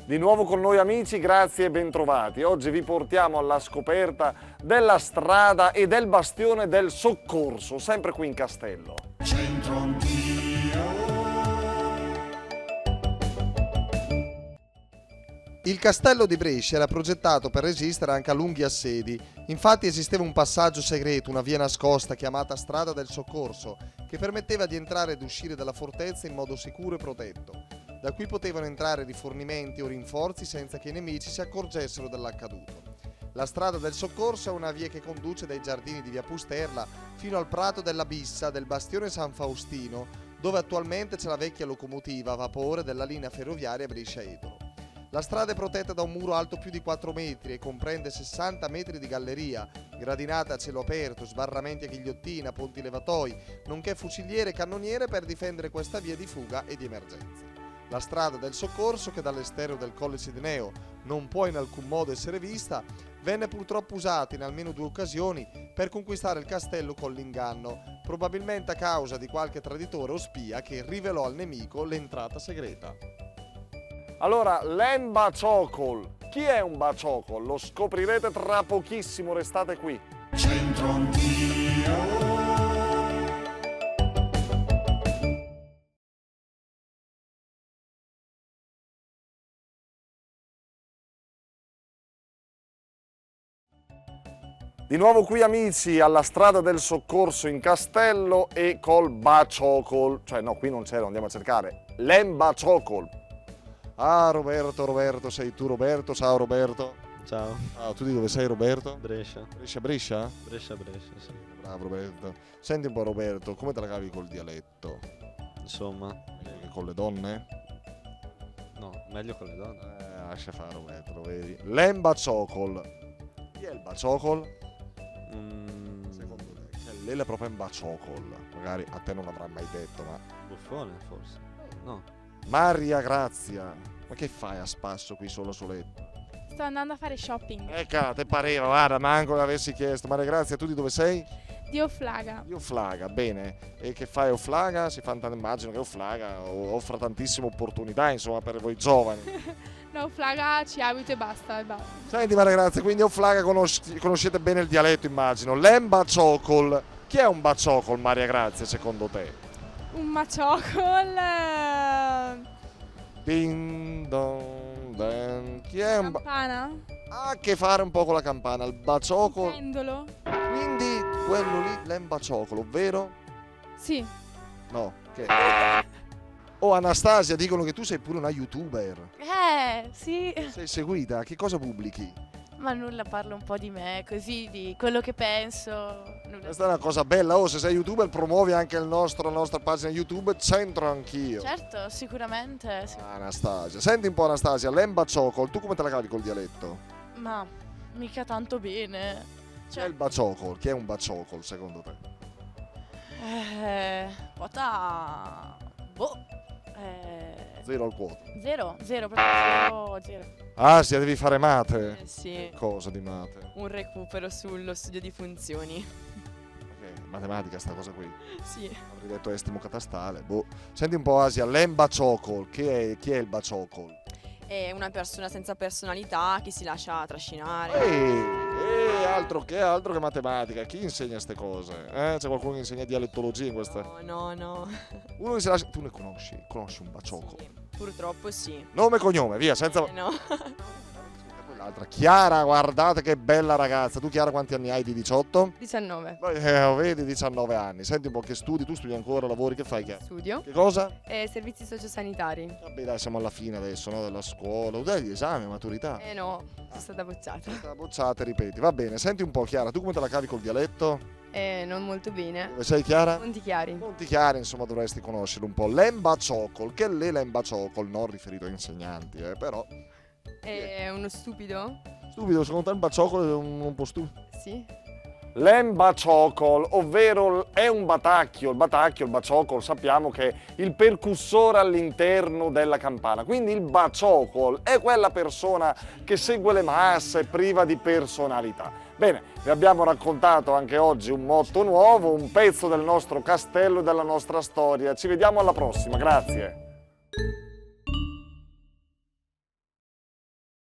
Di nuovo con noi amici, grazie e bentrovati. Oggi vi portiamo alla scoperta della strada e del bastione del soccorso, sempre qui in Castello. Centro Anch'io. Il castello di Brescia era progettato per resistere anche a lunghi assedi. Infatti esisteva un passaggio segreto, una via nascosta chiamata Strada del Soccorso, che permetteva di entrare ed uscire dalla fortezza in modo sicuro e protetto. Da qui potevano entrare rifornimenti o rinforzi senza che i nemici si accorgessero dell'accaduto. La Strada del Soccorso è una via che conduce dai giardini di via Pusterla fino al prato della Bissa del bastione San Faustino, dove attualmente c'è la vecchia locomotiva a vapore della linea ferroviaria Brescia-Edolo. La strada è protetta da un muro alto più di 4 metri e comprende 60 metri di galleria, gradinate a cielo aperto, sbarramenti a ghigliottina, ponti levatoi, nonché fuciliere e cannoniere per difendere questa via di fuga e di emergenza. La Strada del Soccorso, che dall'esterno del Colle Sidineo non può in alcun modo essere vista, venne purtroppo usata in almeno 2 occasioni per conquistare il castello con l'inganno, probabilmente a causa di qualche traditore o spia che rivelò al nemico l'entrata segreta. Allora, l'Embaciocol. Chi è un baciocol? Lo scoprirete tra pochissimo, restate qui. Centro Anch'io. Di nuovo qui amici alla Strada del Soccorso in Castello e col baciocol. Cioè no, qui non c'era, andiamo a cercare. L'Embaciocol. Ah Roberto, sei tu Roberto? Ciao Roberto. Ciao, Ah, tu di dove sei Roberto? Brescia. Brescia? Brescia, sì. Bravo Roberto. Senti un po' Roberto, come te la cavi col dialetto? Insomma, Con le donne? no, meglio con le donne. Lascia fare Roberto, lo vedi. L'Embaciocol. Chi è il baciocol? Secondo te? Lei è proprio un baciocol. Magari a te non l'avrà mai detto, ma... Buffone, forse. No. Maria Grazia. Ma che fai a spasso qui solo sul letto? Sto andando a fare shopping. Cara, te pareva, guarda, manco l'avessi chiesto. Maria Grazia, tu di dove sei? Di Oflaga. Di Oflaga, bene. E che fai a Oflaga? Immagino che Oflaga offra tantissime opportunità, insomma, per voi giovani. No, Oflaga ci abito e basta. Senti Maria Grazia, quindi a Oflaga conoscete bene il dialetto, immagino. L'Embaciocol. Chi è un baciocol, Maria Grazia, secondo te? Un maciocol. Ding dong den. Chi è un Campana. ha a che fare un po' con la campana, il baciocol. Pendolo. Quindi quello lì, l'embaciocolo, ovvero? Sì. No, che? Oh Anastasia, dicono che tu sei pure una youtuber. Sì, Sei seguita, che cosa pubblichi? ma nulla, parlo un po' di me, così, di quello che penso. Nulla. Questa è una cosa bella, oh, se sei youtuber promuovi anche la nostra pagina YouTube, Centro Anch'io. Certo, sicuramente, sì. Ah, Anastasia, senti un po' Anastasia, l'embaciocol, tu come te la cavi col dialetto? Ma mica tanto bene. Chi è il baciocol? Chi è un baciocol secondo te? Quota... Boh. Zero al quoto. Zero, proprio zero. Ah, sì, devi fare mate? Sì, Cosa di mate? un recupero sullo studio di funzioni. Matematica sta cosa qui. Sì. Avrei detto estimo catastale. Boh. Senti un po' Asia, l'embaciocol. Chi è il baciocol? È una persona senza personalità che si lascia trascinare. Altro che matematica. Chi insegna queste cose? C'è qualcuno che insegna dialettologia in questa? No. Uno che si lascia... Tu ne conosci? Conosci un baciocol? Sì, purtroppo sì. Nome e cognome, via, senza... No. Quell'altra. Chiara, guardate che bella ragazza. Tu Chiara quanti anni hai? Di 18? 19. Vedi, 19 anni. Senti un po' che studi, tu studi ancora, lavori, che fai Chiara? Studio. Che cosa? Servizi sociosanitari. Vabbè dai, siamo alla fine adesso, no? Della scuola. Dai, gli esami, maturità. No, sono stata bocciata. Sta bocciata, ripeti. Va bene, senti un po' Chiara, tu come te la cavi col dialetto? Non molto bene. Dove sei Chiara? Montichiari. Montichiari, insomma, dovresti conoscerlo un po'. L'embaciocol, che è l'embaciocol? Non riferito a insegnanti, però. È uno stupido? Stupido, secondo te il baciocol è un po' stupido? Sì. L'embaciocol, ovvero è un batacchio. Il baciocol, sappiamo che è il percussore all'interno della campana. Quindi il baciocol è quella persona che segue le masse, priva di personalità. Bene, vi abbiamo raccontato anche oggi un motto nuovo, un pezzo del nostro castello e della nostra storia. Ci vediamo alla prossima, grazie.